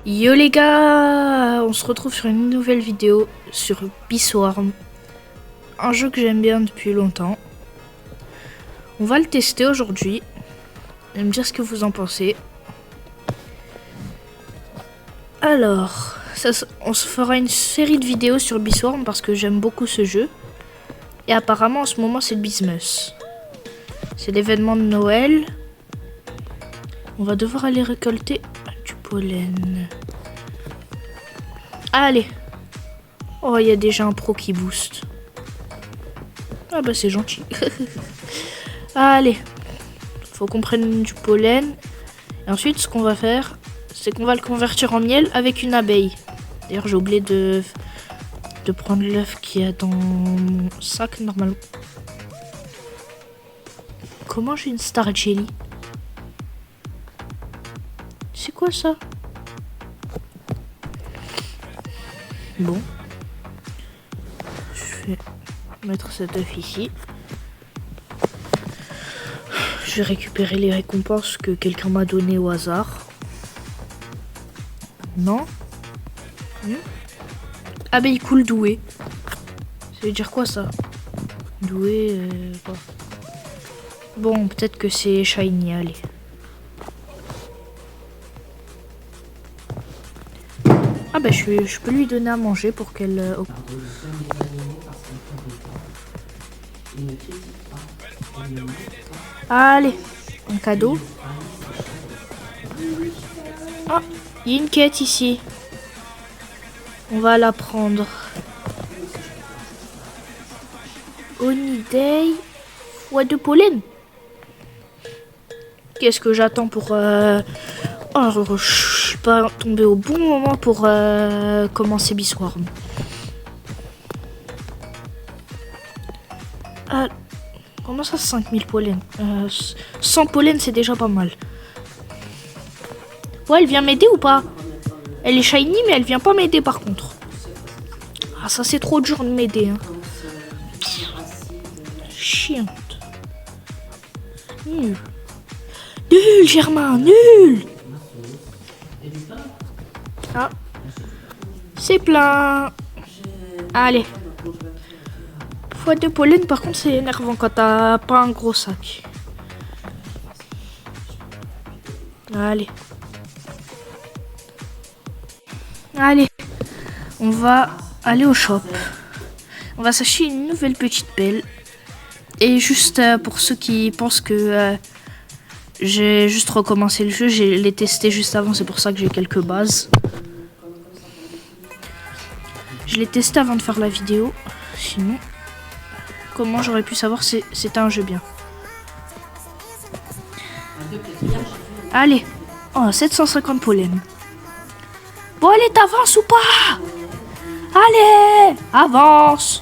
Yo les gars, on se retrouve sur une nouvelle vidéo sur Beeswarm, un jeu que j'aime bien depuis longtemps. On va le tester aujourd'hui et me dire ce que vous en pensez. Alors, on se fera une série de vidéos sur Beeswarm parce que j'aime beaucoup ce jeu. Et apparemment en ce moment c'est le Bismuth. C'est l'événement de Noël. On va devoir aller récolter du pollen. Allez. Oh, il y a déjà un pro qui booste. Ah bah c'est gentil. Allez. Faut qu'on prenne du pollen. Et ensuite, ce qu'on va faire, c'est qu'on va le convertir en miel avec une abeille. D'ailleurs, j'ai oublié de prendre l'œuf qu'il y a dans mon sac normalement. Comment j'ai une star jelly? C'est quoi ça? Bon. Je vais mettre cet œuf ici. Je vais récupérer les récompenses que quelqu'un m'a données au hasard. Non? Abeille cool douée. Ça veut dire quoi ça? Douée, quoi. Bon, peut-être que c'est shiny, allez. Ah bah je peux lui donner à manger pour qu'elle... Allez, un cadeau. Ah, il y a une quête ici. On va la prendre. Honiday, foie de pollen. Qu'est-ce que j'attends pour... Oh, je suis pas tombé au bon moment pour commencer Beeswarm. Comment ça 5000 pollen 100 pollen c'est déjà pas mal. Ouais, elle vient m'aider ou pas? Elle est shiny mais elle vient pas m'aider par contre. Ah ça c'est trop dur de m'aider. Hein. Chiante. Nul. Nul Germain, nul. Ah. C'est plein. Allez. Foie de pollen, par contre, c'est énervant quand t'as pas un gros sac. Allez. Allez. On va aller au shop. On va s'acheter une nouvelle petite pelle. Et juste pour ceux qui pensent que j'ai juste recommencé le jeu, j'ai les testé juste avant, c'est pour ça que j'ai quelques bases. Je l'ai testé avant de faire la vidéo. Sinon... Comment j'aurais pu savoir si c'était un jeu bien? Allez. Oh, 750 pollen. Bon, allez, t'avances ou pas? Allez, avance.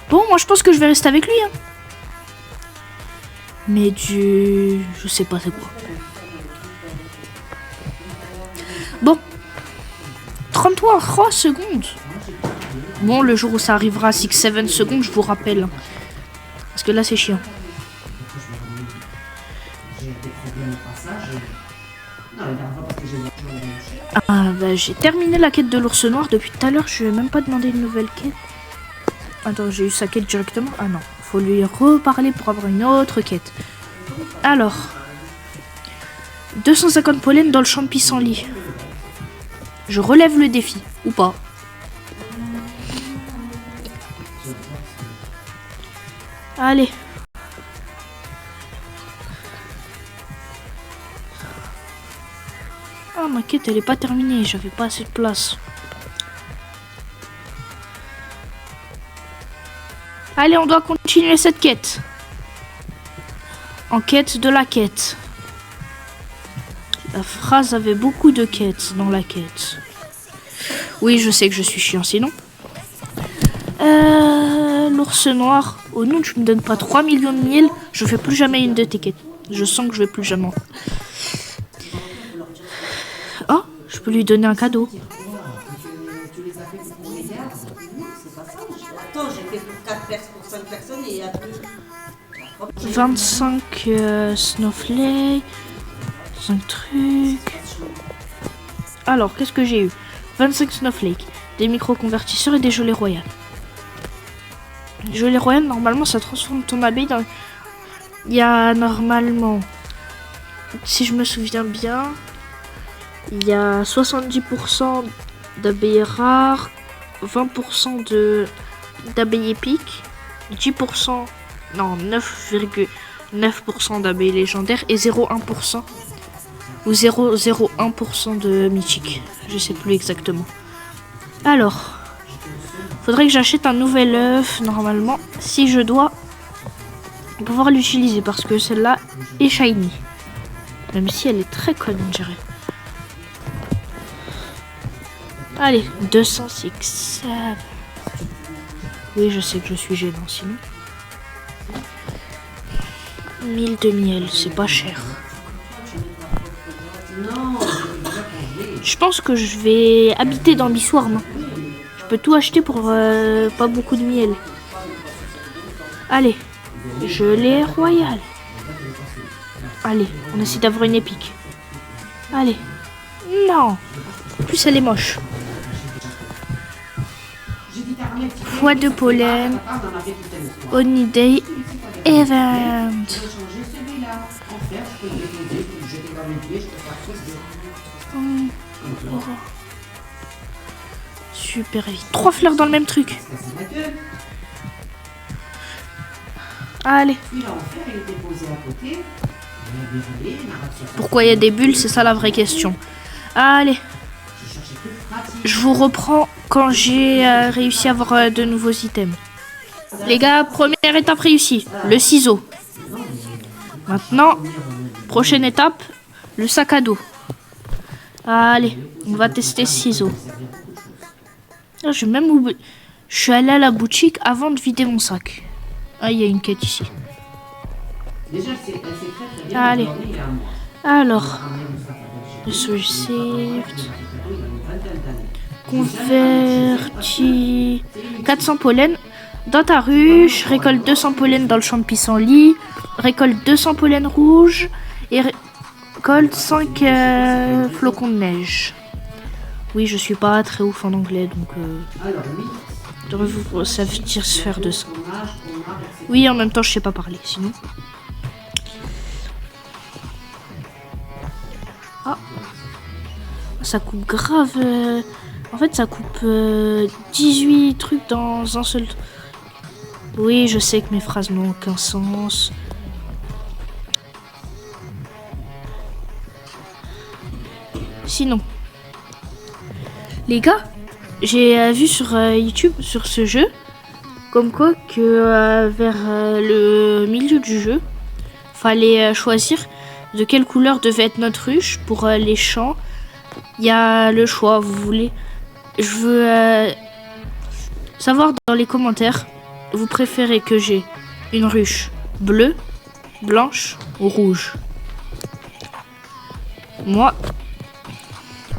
Bon, moi, je pense que je vais rester avec lui. Hein. Mais je sais pas c'est quoi. Bon. 33 secondes. Bon, le jour où ça arrivera à 6-7 secondes, je vous rappelle. Parce que là, c'est chiant. Ah, bah, j'ai terminé la quête de l'ours noir. Depuis tout à l'heure, je lui ai même pas demandé une nouvelle quête. Attends, j'ai eu sa quête directement. Ah non, faut lui reparler pour avoir une autre quête. Alors. 250 pollen dans le champ de pissenlit. Je relève le défi, ou pas. Allez. Ah, ma quête, elle est pas terminée. J'avais pas assez de place. Allez, on doit continuer cette quête. En quête de la quête. La phrase avait beaucoup de quêtes dans la quête. Oui, je sais que je suis chiant, sinon. L'ours noir. Oh non, tu me donnes pas 3 millions de miel. Je fais plus jamais une de tes quêtes. Je sens que je vais plus jamais. Oh, je peux lui donner un cadeau. Attends, j'ai fait pour 5 personnes et il y a plus. 25 snowflakes. 5 trucs. Alors, qu'est-ce que j'ai eu? 25 snowflakes, des micro-convertisseurs et des gelées royales. Gelée royale, normalement, ça transforme ton abeille dans... Il y a normalement, si je me souviens bien, il y a 70% d'abeilles rares, 20% d'abeilles épiques, 10%, non, 9,9% d'abeilles légendaires et 0,1% ou 0,01% de mythique. Je sais plus exactement. Alors, faudrait que j'achète un nouvel œuf normalement si je dois pouvoir l'utiliser parce que celle-là est shiny. Même si elle est très conne, on dirait. Allez, 206. Oui, je sais que je suis gênant sinon. 1000 de miel, c'est pas cher. Je pense que je vais habiter dans Biswarm. Je peux tout acheter pour pas beaucoup de miel. Allez, gelée royale. Allez, on essaie d'avoir une épique. Allez. Non. En plus, elle est moche. Foie de pollen. Holiday Event. Super vite. 3 fleurs dans le même truc. Allez. Pourquoi il y a des bulles? C'est ça la vraie question. Allez. Je vous reprends quand j'ai réussi à avoir de nouveaux items. Les gars, première étape réussie. Le ciseau. Maintenant, prochaine étape, le sac à dos. Allez, on va tester ce ciseau. Ah, je suis allé à la boutique avant de vider mon sac. Ah, il y a une quête ici. Allez. Alors. Received. Converti. 400 pollen dans ta ruche. Récolte 200 pollen dans le champ de pissenlit. Récolte 200 pollen rouges. Et récolte 5 flocons de neige. Oui, je suis pas très ouf en anglais, donc devrait-vous satisfaire de ça. Oui, en même temps, je sais pas parler, sinon. Ah, ça coupe grave. En fait, ça coupe 18 trucs dans un seul. Oui, je sais que mes phrases n'ont aucun sens. Sinon. Les gars, j'ai vu sur YouTube, sur ce jeu, comme quoi que vers le milieu du jeu, fallait choisir de quelle couleur devait être notre ruche pour les champs. Il y a le choix, vous voulez. Je veux savoir dans les commentaires, vous préférez que j'ai une ruche bleue, blanche ou rouge. Moi,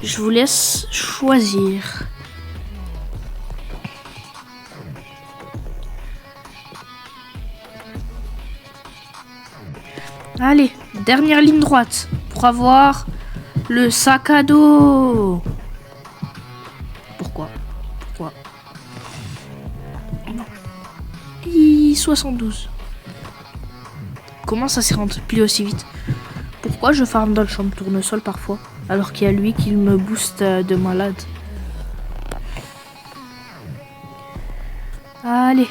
je vous laisse choisir. Allez, dernière ligne droite pour avoir le sac à dos. Pourquoi? Non. 72. Comment ça s'est rempli aussi vite? Pourquoi je farme dans le champ de tournesol parfois? Alors qu'il y a lui qui me booste de malade. Allez.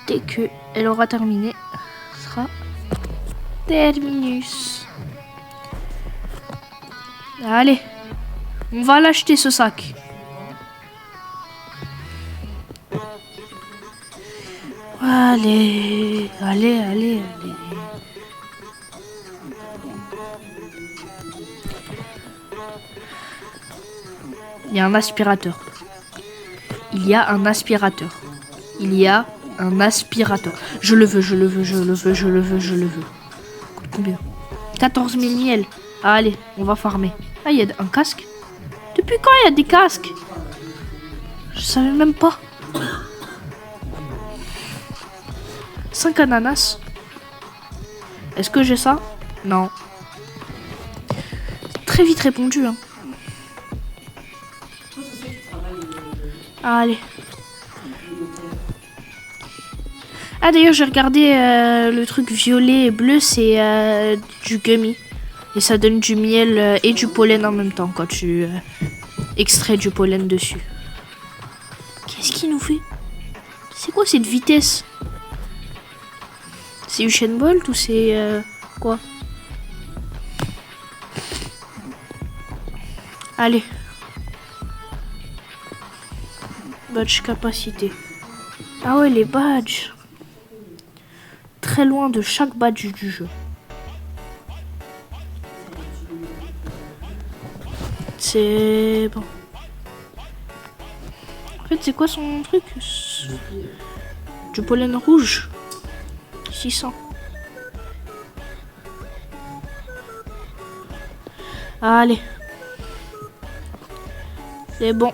Dès que elle aura terminé, ce sera terminus. Allez. On va l'acheter ce sac. Allez. Il y a un aspirateur. Il y a un aspirateur. Je le veux. Coûte combien? 14 000 miel. Allez, on va farmer. Ah, il y a un casque. Depuis quand il y a des casques? Je savais même pas. 5 ananas. Est-ce que j'ai ça? Non. Très vite répondu, hein. Allez. Ah d'ailleurs j'ai regardé le truc violet et bleu, c'est du gummy. Et ça donne du miel et du pollen en même temps quand tu extrais du pollen dessus. Qu'est-ce qu'il nous fait? C'est quoi cette vitesse? C'est Usain Bolt ou c'est quoi? Allez. Badge capacité. Ah ouais, les badges. Très loin de chaque badge du jeu. C'est bon. En fait, c'est quoi son truc? Du pollen rouge. 600. Allez. C'est bon.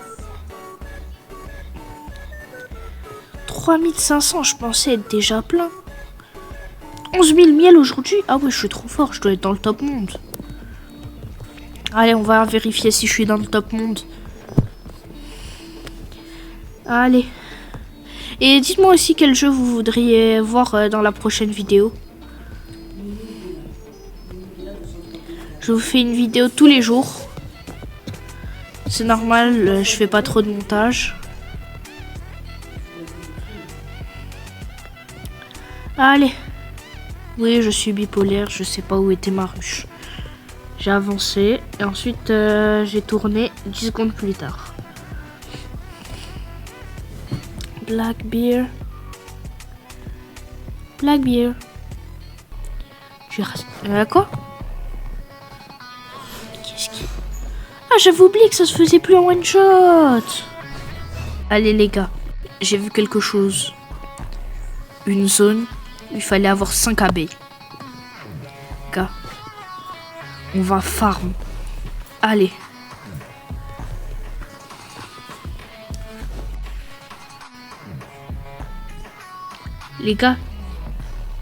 3500, je pensais être déjà plein. 11 000 miel aujourd'hui. Ah ouais, je suis trop fort, je dois être dans le top monde. Allez, on va vérifier si je suis dans le top monde. Allez. Et dites-moi aussi quel jeu vous voudriez voir dans la prochaine vidéo. Je vous fais une vidéo tous les jours. C'est normal, je fais pas trop de montage. Allez. Oui, je suis bipolaire, je sais pas où était ma ruche. J'ai avancé et ensuite j'ai tourné 10 secondes plus tard. Black beer. Black beer. Quoi? Qu'est-ce qui... Ah, j'avais oublié que ça se faisait plus en one shot. Allez les gars, j'ai vu quelque chose. Une zone où il fallait avoir 5 abeilles. Gars, on va farm. Allez. Les gars,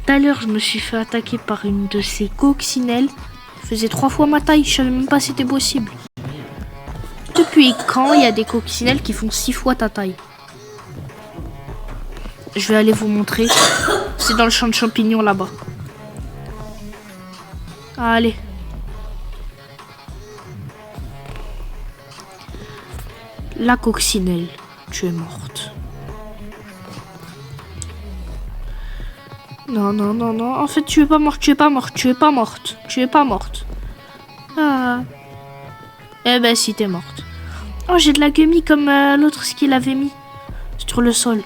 tout à l'heure, je me suis fait attaquer par une de ces coccinelles. Elle faisait 3 fois ma taille, je savais même pas si c'était possible. Depuis quand il y a des coccinelles qui font 6 fois ta taille? Je vais aller vous montrer. C'est dans le champ de champignons là-bas. Allez. La coccinelle, tu es morte. Non, non, non, non. En fait, tu es pas morte, tu es pas morte, tu es pas morte. Tu es pas morte. Ah. Eh ben, si, t'es morte. Oh, j'ai de la gummy comme l'autre, ce qu'il avait mis sur le sol.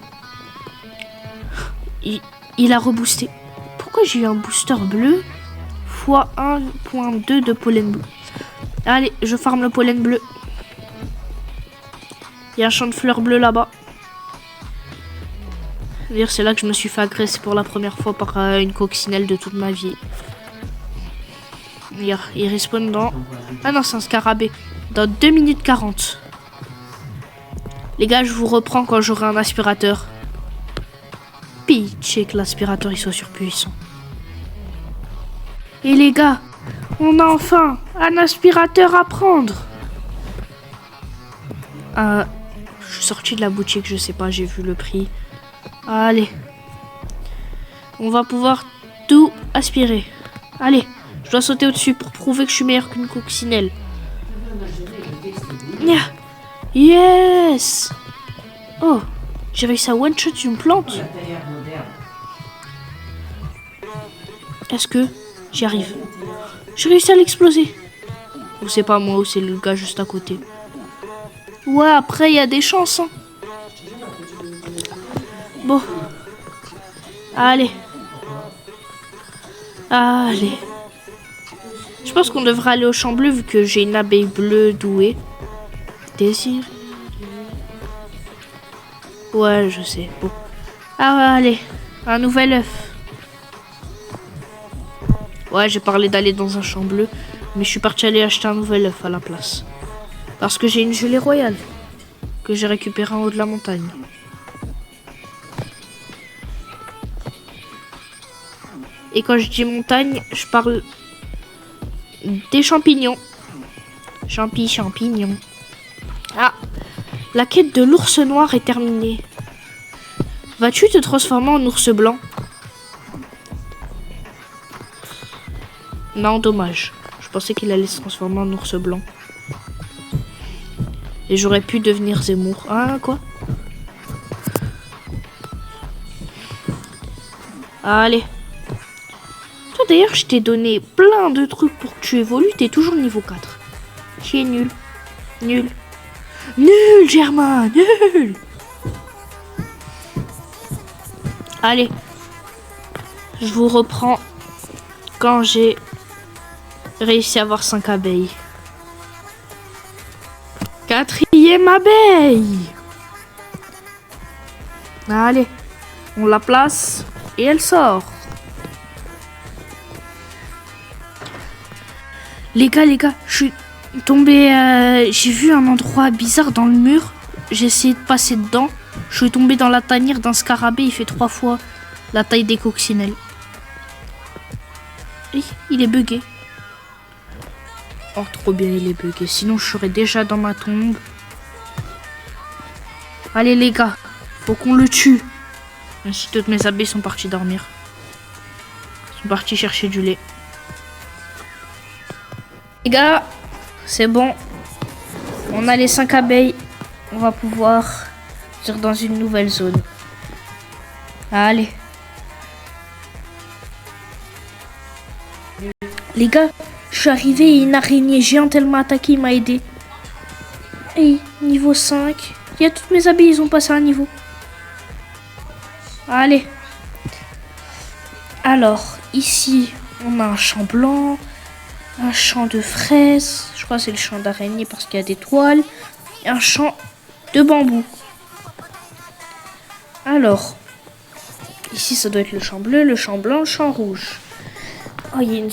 Il a reboosté. Pourquoi j'ai eu un booster bleu fois 1.2 de pollen bleu? Allez, je farme le pollen bleu. Il y a un champ de fleurs bleues là-bas. D'ailleurs, c'est là que je me suis fait agresser pour la première fois par une coccinelle de toute ma vie. Regarde, il respawn dans... Ah non, c'est un scarabée. Dans 2 minutes 40. Les gars, je vous reprends quand j'aurai un aspirateur. Pitché que l'aspirateur il soit surpuissant. Et les gars, on a enfin un aspirateur à prendre. Je suis sorti de la boutique, je sais pas, j'ai vu le prix. Allez. On va pouvoir tout aspirer. Allez, je dois sauter au-dessus pour prouver que je suis meilleur qu'une coccinelle. Yes. Oh, j'ai réussi à one-shot une plante. Est-ce que j'y arrive? J'ai réussi à l'exploser. Ou c'est pas moi, ou c'est le gars juste à côté. Ouais, après, il y a des chances. Hein. Bon. Allez. Allez. Je pense qu'on devrait aller au champ bleu vu que j'ai une abeille bleue douée. Désir. Ouais, je sais. Bon. Ah ouais, allez. Un nouvel œuf. Ouais, j'ai parlé d'aller dans un champ bleu. Mais je suis parti aller acheter un nouvel œuf à la place. Parce que j'ai une gelée royale. Que j'ai récupérée en haut de la montagne. Et quand je dis montagne, je parle des champignons. Champignons. Ah, la quête de l'ours noir est terminée. Vas-tu te transformer en ours blanc? Non, dommage. Je pensais qu'il allait se transformer en ours blanc. Et j'aurais pu devenir Zemmour. Ah, quoi? Allez. Toi, d'ailleurs, je t'ai donné plein de trucs pour que tu évolues. T'es toujours niveau 4. Qui est nul. Nul. Nul, Germain. Nul. Allez. Je vous reprends quand j'ai réussi à avoir 5 abeilles. 4e abeille. Allez, on la place et elle sort. Les gars, je suis tombé. J'ai vu un endroit bizarre dans le mur. J'ai essayé de passer dedans. Je suis tombé dans la tanière d'un scarabée. Il fait 3 fois la taille des coccinelles. Et il est bugué. Oh, trop bien, il est bugué. Sinon, je serais déjà dans ma tombe. Allez, les gars. Faut qu'on le tue. Ainsi, toutes mes abeilles sont parties dormir. Ils sont partis chercher du lait. Les gars, c'est bon. On a les 5 abeilles. On va pouvoir ir dans une nouvelle zone. Allez. Les gars, je suis arrivé et une araignée géante, elle m'a attaqué, il m'a aidé. Et niveau 5. Il y a toutes mes abeilles, ils ont passé un niveau. Allez. Alors, ici, on a un champ blanc. Un champ de fraises. Je crois que c'est le champ d'araignée parce qu'il y a des toiles. Et un champ de bambou. Alors, ici, ça doit être le champ bleu, le champ blanc, le champ rouge. Oh, il y a une